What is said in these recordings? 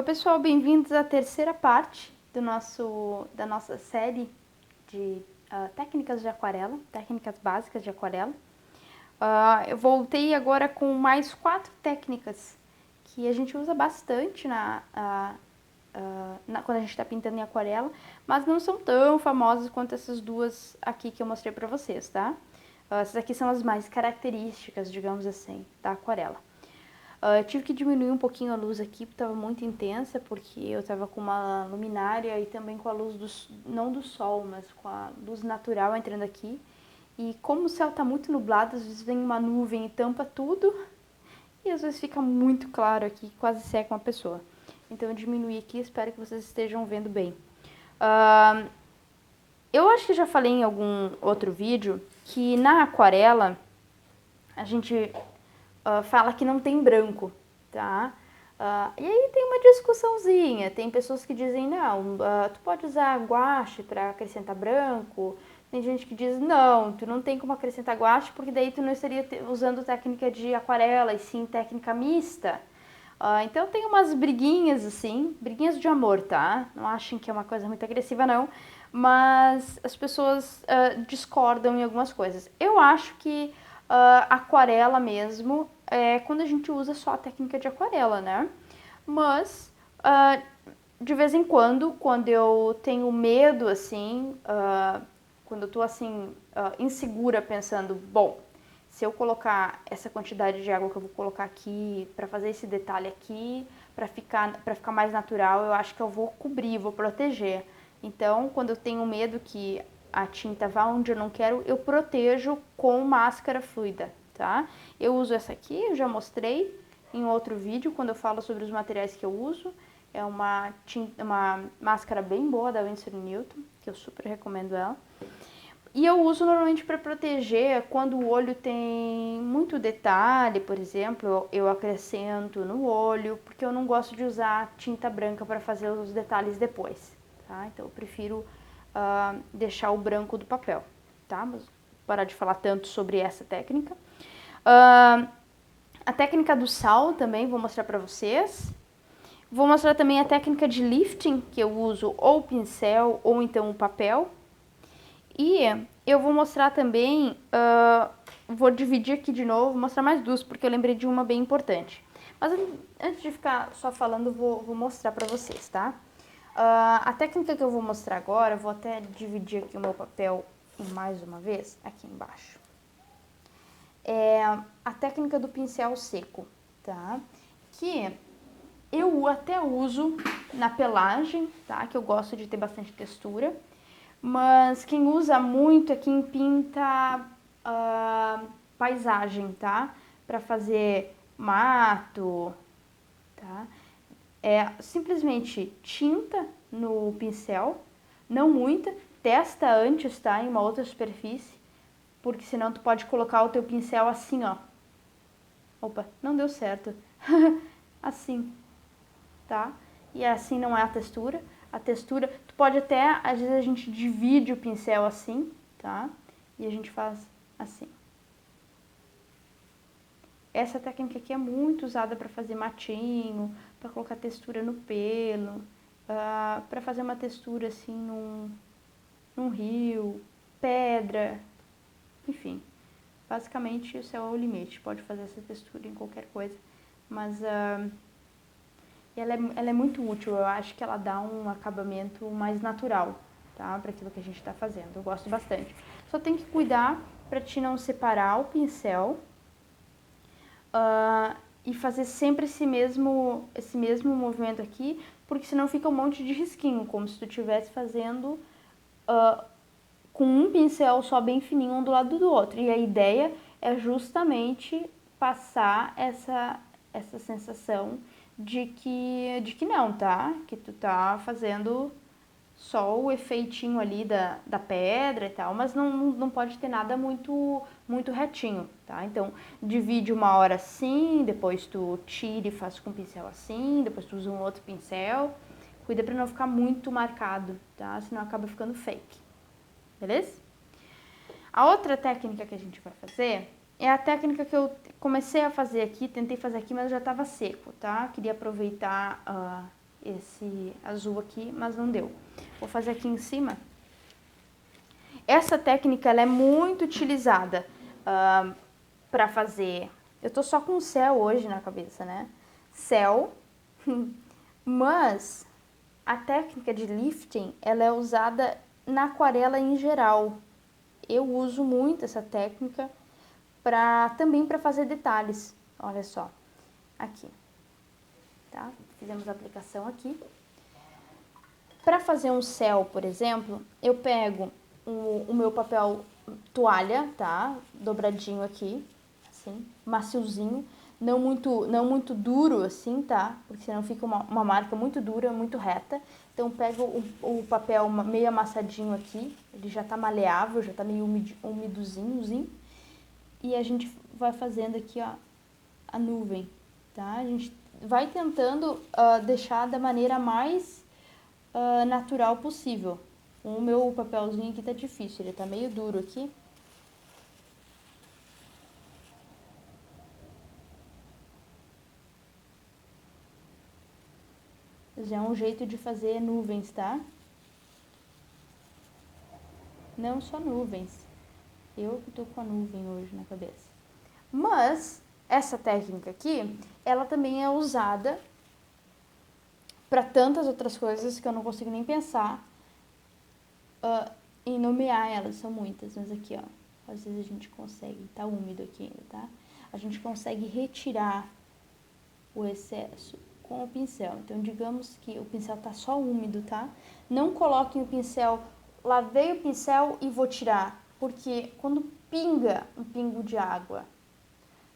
Oi pessoal, bem-vindos à terceira parte da nossa série de técnicas de aquarela, técnicas básicas de aquarela. Eu voltei agora com mais 4 técnicas que a gente usa bastante quando a gente está pintando em aquarela, mas não são tão famosas quanto essas duas aqui que eu mostrei para vocês, tá? Essas aqui são as mais características, digamos assim, da aquarela. Eu tive que diminuir um pouquinho a luz aqui, porque estava muito intensa, porque eu estava com uma luminária e também com a luz, não do sol, mas com a luz natural entrando aqui. E como o céu está muito nublado, às vezes vem uma nuvem e tampa tudo, e às vezes fica muito claro aqui, quase seca uma pessoa. Então eu diminuí aqui, espero que vocês estejam vendo bem. Eu acho que já falei em algum outro vídeo que na aquarela a gente fala que não tem branco, tá? E aí tem uma discussãozinha, tem pessoas que dizem, não, tu pode usar guache para acrescentar branco, tem gente que diz, não, tu não tem como acrescentar guache, porque daí tu não estaria usando técnica de aquarela, e sim técnica mista. Então tem umas briguinhas assim, briguinhas de amor, tá? Não achem que é uma coisa muito agressiva não, mas as pessoas discordam em algumas coisas. Eu acho que aquarela mesmo é quando a gente usa só a técnica de aquarela, né? Mas de vez em quando eu tenho medo assim, quando eu tô assim insegura pensando, bom, se eu colocar essa quantidade de água que eu vou colocar aqui, para fazer esse detalhe aqui, para ficar mais natural, eu acho que eu vou cobrir, vou proteger. Então, quando eu tenho medo que a tinta vá onde eu não quero, eu protejo com máscara fluida, tá? Eu uso essa aqui, eu já mostrei em outro vídeo, quando eu falo sobre os materiais que eu uso. É uma máscara bem boa da Winsor & Newton, que eu super recomendo ela. E eu uso normalmente para proteger quando o olho tem muito detalhe, por exemplo, eu acrescento no olho, porque eu não gosto de usar tinta branca para fazer os detalhes depois, tá? Então eu prefiro deixar o branco do papel, tá? Mas parar de falar tanto sobre essa técnica. A técnica do sal também vou mostrar para vocês. Vou mostrar também a técnica de lifting, que eu uso ou o pincel ou então o papel. E eu vou mostrar também, vou dividir aqui de novo, vou mostrar mais duas, porque eu lembrei de uma bem importante. Mas antes de ficar só falando, vou mostrar pra vocês, tá? A técnica que eu vou mostrar agora, vou até dividir aqui o meu papel mais uma vez, aqui embaixo. É a técnica do pincel seco, tá? Que eu até uso na pelagem, tá? Que eu gosto de ter bastante textura. Mas quem usa muito é quem pinta paisagem, tá? Pra fazer mato, tá? É simplesmente tinta no pincel, não muita, testa antes, tá? Em uma outra superfície, porque senão tu pode colocar o teu pincel assim, ó. Opa, não deu certo. Assim, tá? E assim não é a textura. A textura, tu pode até, às vezes a gente divide o pincel assim, tá? E a gente faz assim. Essa técnica aqui é muito usada para fazer matinho, para colocar textura no pelo, para fazer uma textura assim num rio, pedra, enfim. Basicamente, o céu é o limite, pode fazer essa textura em qualquer coisa, mas ela é muito útil, eu acho que ela dá um acabamento mais natural, tá? Para aquilo que a gente está fazendo, eu gosto bastante. Só tem que cuidar para te não separar o pincel e fazer sempre esse mesmo movimento aqui, porque senão fica um monte de risquinho, como se tu estivesse fazendo com um pincel só bem fininho um do lado do outro. E a ideia é justamente passar essa sensação de que não, tá? Que tu tá fazendo só o efeitinho ali da pedra e tal, mas não pode ter nada muito retinho, tá? Então, divide uma hora assim, depois tu tira e faz com o pincel assim, depois tu usa um outro pincel. Cuida pra não ficar muito marcado, tá? Senão acaba ficando fake, beleza? A outra técnica que a gente vai fazer é a técnica que eu comecei a fazer aqui, tentei fazer aqui, mas já estava seco, tá? Queria aproveitar esse azul aqui, mas não deu. Vou fazer aqui em cima. Essa técnica ela é muito utilizada para fazer... Eu tô só com o céu hoje na cabeça, né? Céu, mas a técnica de lifting, ela é usada na aquarela em geral. Eu uso muito essa técnica também para fazer detalhes. Olha só, aqui, tá? Fizemos a aplicação aqui. Para fazer um céu, por exemplo, eu pego o meu papel toalha, tá? Dobradinho aqui, assim, maciozinho, não muito duro assim, tá? Porque senão fica uma marca muito dura, muito reta. Então pego o papel meio amassadinho aqui, ele já tá maleável, já tá meio umidozinho, e a gente vai fazendo aqui, ó, a nuvem, tá? A gente vai tentando deixar da maneira mais natural possível. O meu papelzinho aqui tá difícil, ele tá meio duro aqui. Já é um jeito de fazer nuvens, tá? Não só nuvens. Eu que tô com a nuvem hoje na cabeça. Mas, essa técnica aqui, ela também é usada para tantas outras coisas que eu não consigo nem pensar em nomear elas, são muitas, mas aqui, ó, às vezes a gente consegue, tá úmido aqui ainda, tá? A gente consegue retirar o excesso com o pincel. Então, digamos que o pincel tá só úmido, tá? Não coloquem o pincel, lavei o pincel e vou tirar, porque quando pinga um pingo de água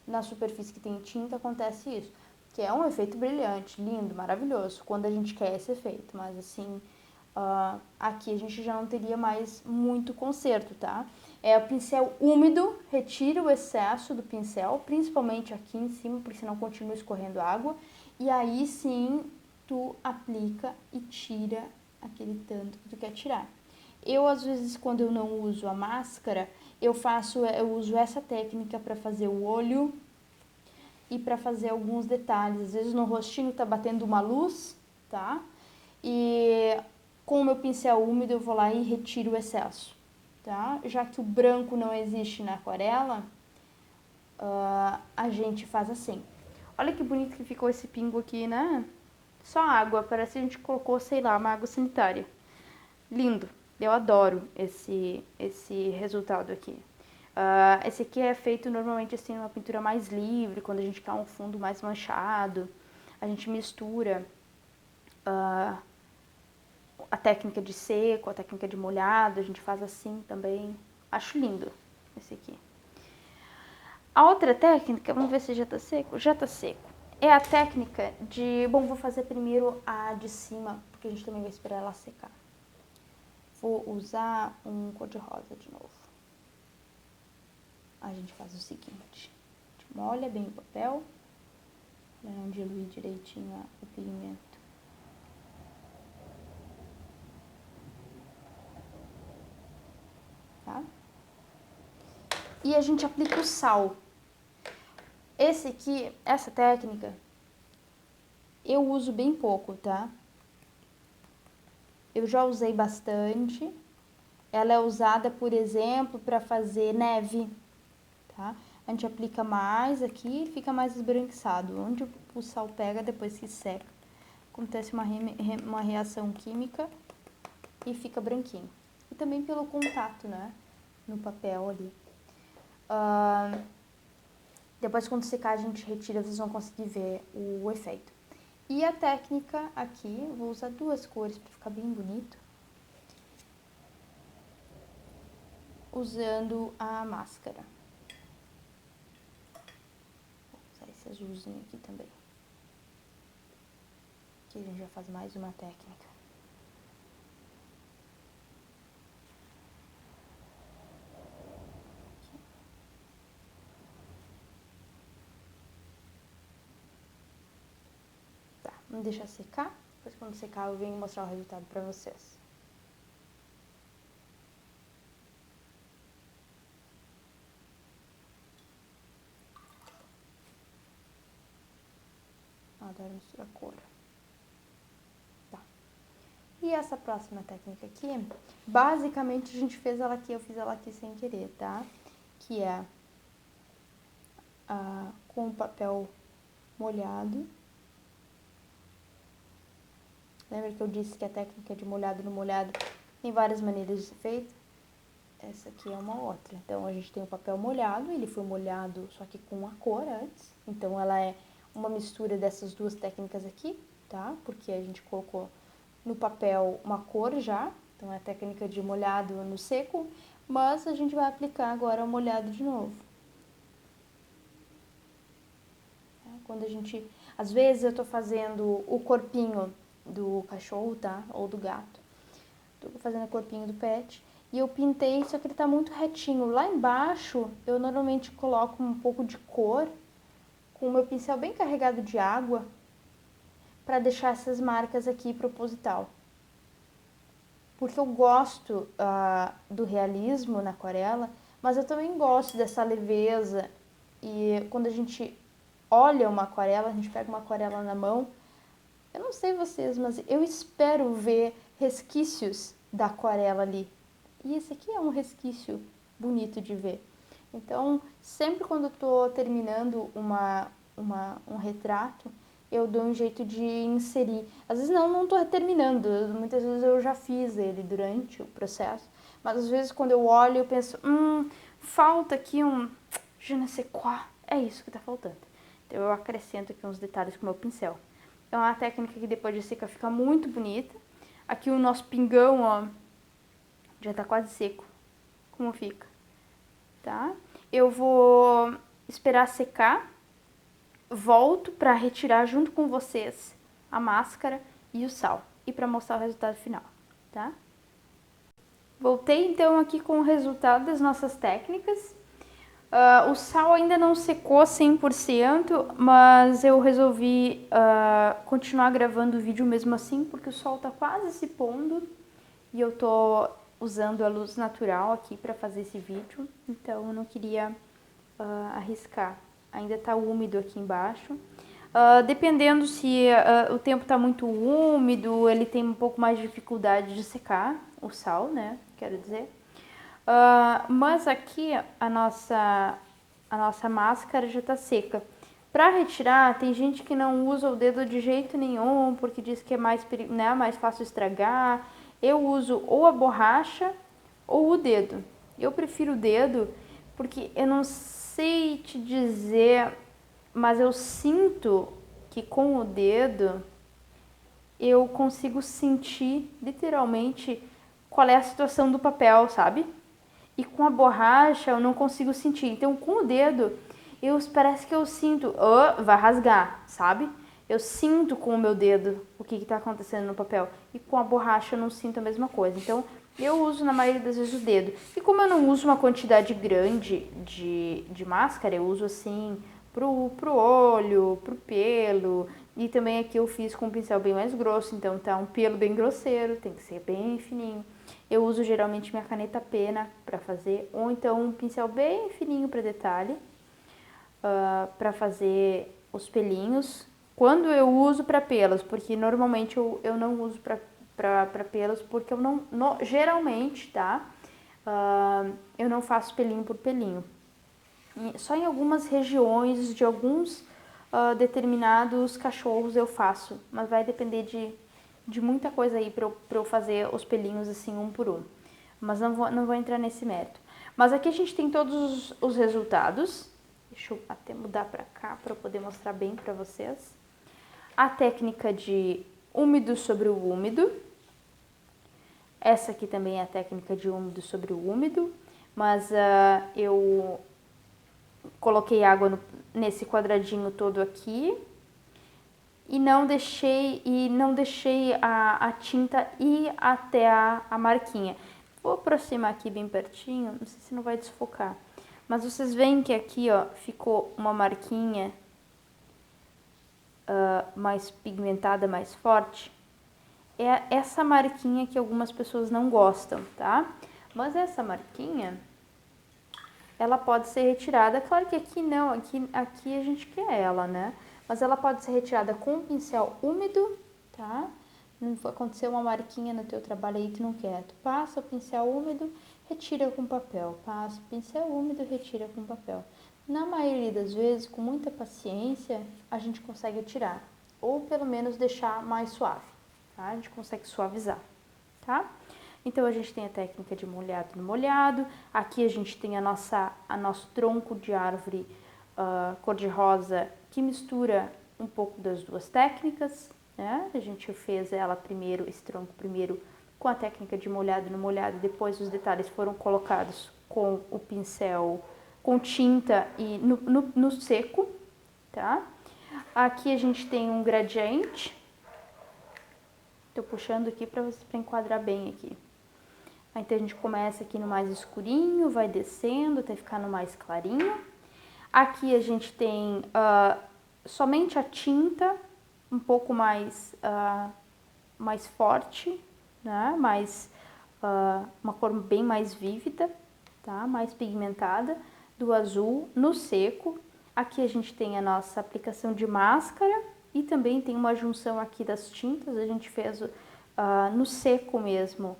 na superfície que tem tinta, acontece isso, que é um efeito brilhante, lindo, maravilhoso, quando a gente quer esse efeito, mas assim, aqui a gente já não teria mais muito conserto, tá? É o pincel úmido, retira o excesso do pincel, principalmente aqui em cima, porque senão continua escorrendo água, e aí sim tu aplica e tira aquele tanto que tu quer tirar. Eu, às vezes, quando eu não uso a máscara, eu uso essa técnica para fazer o olho e para fazer alguns detalhes. Às vezes no rostinho tá batendo uma luz, tá? E com o meu pincel úmido eu vou lá e retiro o excesso, tá? Já que o branco não existe na aquarela, a gente faz assim. Olha que bonito que ficou esse pingo aqui, né? Só água, parece que a gente colocou, sei lá, uma água sanitária. Lindo, eu adoro esse resultado aqui. Esse aqui é feito normalmente assim, uma pintura mais livre, quando a gente quer um fundo mais manchado. A gente mistura a técnica de seco, a técnica de molhado, a gente faz assim também. Acho lindo esse aqui. A outra técnica, vamos ver se já tá seco. Já tá seco. É a técnica de... Bom, vou fazer primeiro a de cima, porque a gente também vai esperar ela secar. Vou usar um cor-de-rosa de novo. A gente faz o seguinte. A gente molha bem o papel, para não diluir direitinho o pigmento. Tá? E a gente aplica o sal. Essa técnica, eu uso bem pouco, tá? Eu já usei bastante. Ela é usada, por exemplo, para fazer neve, tá? A gente aplica mais aqui e fica mais esbranquiçado. Onde o sal pega depois que seca, acontece uma reação química e fica branquinho. E também pelo contato, né? No papel ali. Depois, quando secar, a gente retira, vocês vão conseguir ver o efeito. E a técnica aqui, vou usar duas cores para ficar bem bonito. Usando a máscara. Vou usar esse azulzinho aqui também. Aqui a gente já faz mais uma técnica. Tá, vamos deixar secar. Depois, quando secar, eu venho mostrar o resultado para vocês. Adoro misturar cor. essa próxima técnica aqui, basicamente a gente fez ela aqui, eu fiz ela aqui sem querer, tá? Que é com o papel molhado. Lembra que eu disse que a técnica de molhado no molhado tem várias maneiras de ser feita? Essa aqui é uma outra. Então, a gente tem o papel molhado, ele foi molhado só que com a cor antes. Então, ela é uma mistura dessas duas técnicas aqui, tá? Porque a gente colocou no papel uma cor já. Então, é a técnica de molhado no seco, mas a gente vai aplicar agora o molhado de novo. Quando a gente... Às vezes eu tô fazendo o corpinho do cachorro, tá? Ou do gato. Tô fazendo o corpinho do pet. E eu pintei, só que ele tá muito retinho. Lá embaixo, eu normalmente coloco um pouco de cor, com o meu pincel bem carregado de água, pra deixar essas marcas aqui proposital. Porque eu gosto do realismo na aquarela, mas eu também gosto dessa leveza. E quando a gente olha uma aquarela, a gente pega uma aquarela na mão, eu não sei vocês, mas eu espero ver resquícios da aquarela ali. E esse aqui é um resquício bonito de ver. Então, sempre quando eu tô terminando um retrato, eu dou um jeito de inserir. Às vezes não tô terminando, muitas vezes eu já fiz ele durante o processo. Mas às vezes quando eu olho, eu penso, falta aqui um je ne sais quoi. É isso que tá faltando. Então eu acrescento aqui uns detalhes com o meu pincel. É uma técnica que depois de seca fica muito bonita. Aqui o nosso pingão, ó, já tá quase seco. Como fica, tá? Eu vou esperar secar. Volto para retirar junto com vocês a máscara e o sal. E para mostrar o resultado final, tá? Voltei então aqui com o resultado das nossas técnicas. O sal ainda não secou 100%, mas eu resolvi continuar gravando o vídeo mesmo assim, porque o sol tá quase se pondo e eu tô usando a luz natural aqui para fazer esse vídeo, então eu não queria arriscar. Ainda tá úmido aqui embaixo. Dependendo se o tempo tá muito úmido, ele tem um pouco mais de dificuldade de secar o sal, né? Quero dizer. Mas aqui a nossa máscara já tá seca. Para retirar, tem gente que não usa o dedo de jeito nenhum, porque diz que é mais fácil estragar. Eu uso ou a borracha ou o dedo. Eu prefiro o dedo porque eu não sei te dizer, mas eu sinto que com o dedo eu consigo sentir literalmente qual é a situação do papel, sabe? E com a borracha eu não consigo sentir. Então com o dedo parece que eu sinto, vai rasgar, sabe? Eu sinto com o meu dedo o que está acontecendo no papel. E com a borracha eu não sinto a mesma coisa. Então eu uso na maioria das vezes o dedo. E como eu não uso uma quantidade grande de máscara, eu uso assim pro olho, pro pelo. E também aqui eu fiz com um pincel bem mais grosso, então tá um pelo bem grosseiro, tem que ser bem fininho. Eu uso geralmente minha caneta pena para fazer, ou então um pincel bem fininho para detalhe, para fazer os pelinhos. Quando eu uso para pelos, porque normalmente eu não uso para pelos, porque eu geralmente, tá? Eu não faço pelinho por pelinho. Só em algumas regiões de alguns determinados cachorros eu faço, mas vai depender de muita coisa aí pra eu fazer os pelinhos assim um por um. Mas não vou entrar nesse mérito. Mas aqui a gente tem todos os resultados. Deixa eu até mudar pra cá pra eu poder mostrar bem pra vocês. A técnica de úmido sobre o úmido. Essa aqui também é a técnica de úmido sobre o úmido. Mas eu coloquei água nesse quadradinho todo aqui. E não deixei a tinta ir até a marquinha. Vou aproximar aqui bem pertinho, não sei se não vai desfocar. Mas vocês veem que aqui, ó, ficou uma marquinha mais pigmentada, mais forte. É essa marquinha que algumas pessoas não gostam, tá? Mas essa marquinha, ela pode ser retirada. Claro que aqui não, aqui a gente quer ela, né? Mas ela pode ser retirada com um pincel úmido, tá? não aconteceu uma marquinha no teu trabalho aí, tu não quer. Tu passa o pincel úmido, retira com papel. Passa o pincel úmido, retira com papel. Na maioria das vezes, com muita paciência, a gente consegue tirar. Ou pelo menos deixar mais suave, tá? A gente consegue suavizar, tá? Então, a gente tem a técnica de molhado no molhado. Aqui a gente tem nosso tronco de árvore cor-de-rosa que mistura um pouco das duas técnicas, né? A gente fez ela primeiro, esse tronco primeiro com a técnica de molhado no molhado, depois os detalhes foram colocados com o pincel, com tinta e no seco, tá? Aqui a gente tem um gradiente. Tô puxando aqui para enquadrar bem aqui. Então a gente começa aqui no mais escurinho, vai descendo até ficar no mais clarinho. Aqui a gente tem somente a tinta, um pouco mais forte, né? Uma cor bem mais vívida, tá? Mais pigmentada, do azul no seco. Aqui a gente tem a nossa aplicação de máscara e também tem uma junção aqui das tintas. A gente fez no seco mesmo,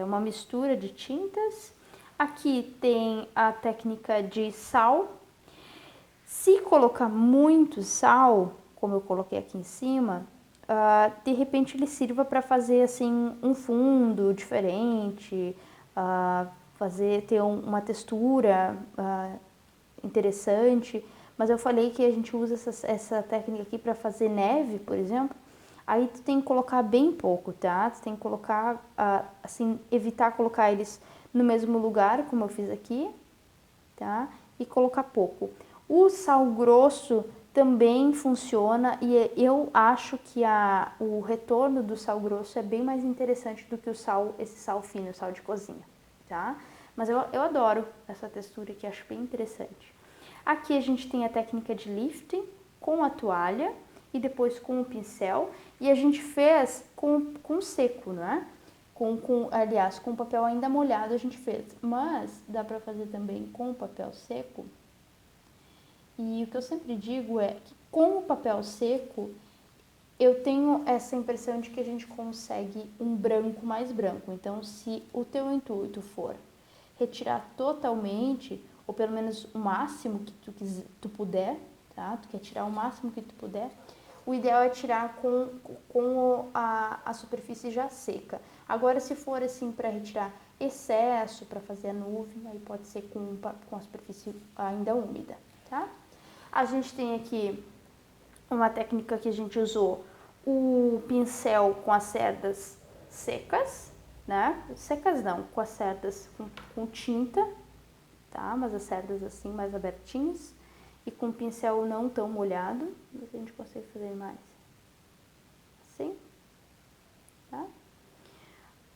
uma mistura de tintas. Aqui tem a técnica de sal. Se colocar muito sal, como eu coloquei aqui em cima, de repente ele sirva para fazer assim um fundo diferente, ter uma textura interessante. Mas eu falei que a gente usa essa técnica aqui para fazer neve, por exemplo. Aí tu tem que colocar bem pouco, tá? Tu tem que colocar, assim, evitar colocar eles no mesmo lugar, como eu fiz aqui, tá? E colocar pouco. O sal grosso também funciona e eu acho que o retorno do sal grosso é bem mais interessante do que esse sal fino, sal de cozinha, tá? Mas eu adoro essa textura aqui, acho bem interessante. Aqui a gente tem a técnica de lifting com a toalha e depois com o pincel. E a gente fez com seco, né? Aliás, com o papel ainda molhado a gente fez. Mas dá pra fazer também com o papel seco. E o que eu sempre digo é que com o papel seco, eu tenho essa impressão de que a gente consegue um branco mais branco. Então, se o teu intuito for retirar totalmente, ou pelo menos o máximo que tu puder, tá? Tu quer tirar o máximo que tu puder, o ideal é tirar com a superfície já seca. Agora, se for assim para retirar excesso, para fazer a nuvem, aí pode ser com a superfície ainda úmida, tá? A gente tem aqui uma técnica que a gente usou o pincel com as cerdas secas, né? Secas não, com as cerdas com tinta, tá? Mas as cerdas assim mais abertinhas e com o pincel não tão molhado. A gente consegue fazer mais assim, tá?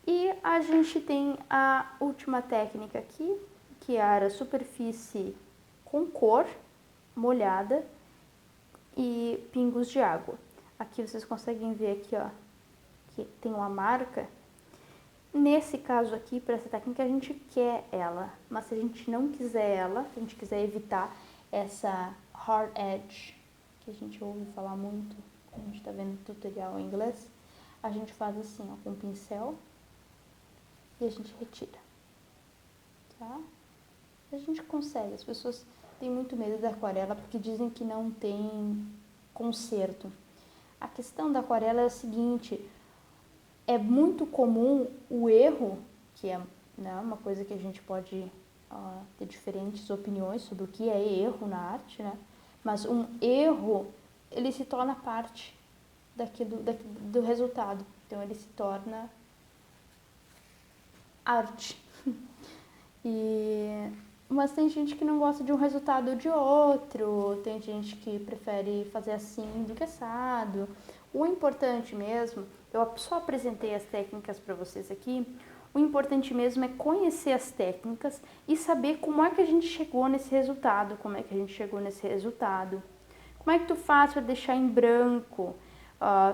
E a gente tem a última técnica aqui, que era a superfície com cor molhada e pingos de água. Aqui vocês conseguem ver aqui, ó, que tem uma marca. Nesse caso aqui, para essa técnica, a gente quer ela, mas se a gente não quiser ela, se a gente quiser evitar essa hard edge, que a gente ouve falar muito quando a gente está vendo tutorial em inglês, a gente faz assim, ó, com o pincel e a gente retira, tá? A gente consegue, as pessoas têm muito medo da aquarela porque dizem que não tem conserto. A questão da aquarela é a seguinte: é muito comum o erro, que é, né, uma coisa que a gente pode ter diferentes opiniões sobre o que é erro na arte, né? Mas um erro, ele se torna parte do resultado. Então, ele se torna arte. Mas tem gente que não gosta de um resultado ou de outro, tem gente que prefere fazer assim do que assado. O importante mesmo, eu só apresentei as técnicas para vocês aqui, o importante mesmo é conhecer as técnicas e saber como é que a gente chegou nesse resultado, como é que tu faz para deixar em branco.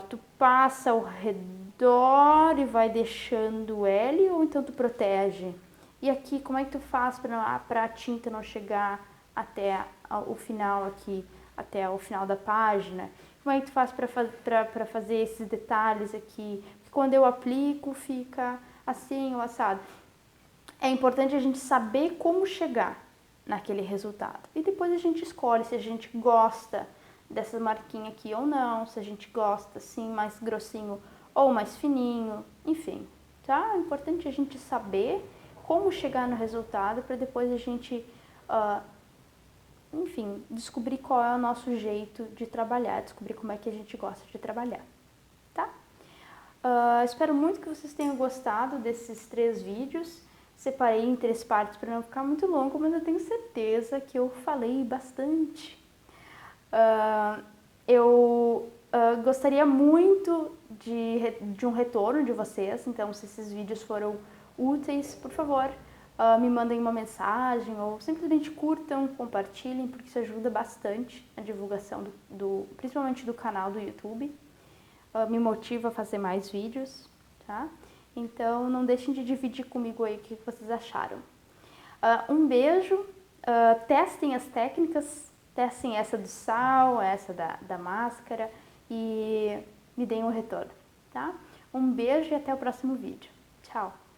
Tu passa ao redor e vai deixando L ou então tu protege? E aqui, como é que tu faz para a tinta não chegar até o final aqui, até o final da página? Como é que tu faz para fazer esses detalhes aqui? quando eu aplico fica assim ou assado. É importante a gente saber como chegar naquele resultado. E depois a gente escolhe se a gente gosta dessa marquinha aqui ou não, se a gente gosta assim mais grossinho ou mais fininho, enfim, tá? É importante a gente saber como chegar no resultado para depois a gente, enfim, descobrir qual é o nosso jeito de trabalhar, descobrir como é que a gente gosta de trabalhar, tá? Espero muito que vocês tenham gostado desses 3 vídeos. Separei em 3 partes para não ficar muito longo, mas eu tenho certeza que eu falei bastante. Eu gostaria muito de um retorno de vocês, então se esses vídeos foram úteis, por favor, me mandem uma mensagem ou simplesmente curtam, compartilhem, porque isso ajuda bastante a divulgação principalmente do canal do YouTube. Me motiva a fazer mais vídeos, tá? Então não deixem de dividir comigo aí o que vocês acharam. Um beijo, testem as técnicas, testem essa do sal, essa da máscara e me deem um retorno, tá? Um beijo e até o próximo vídeo. Tchau!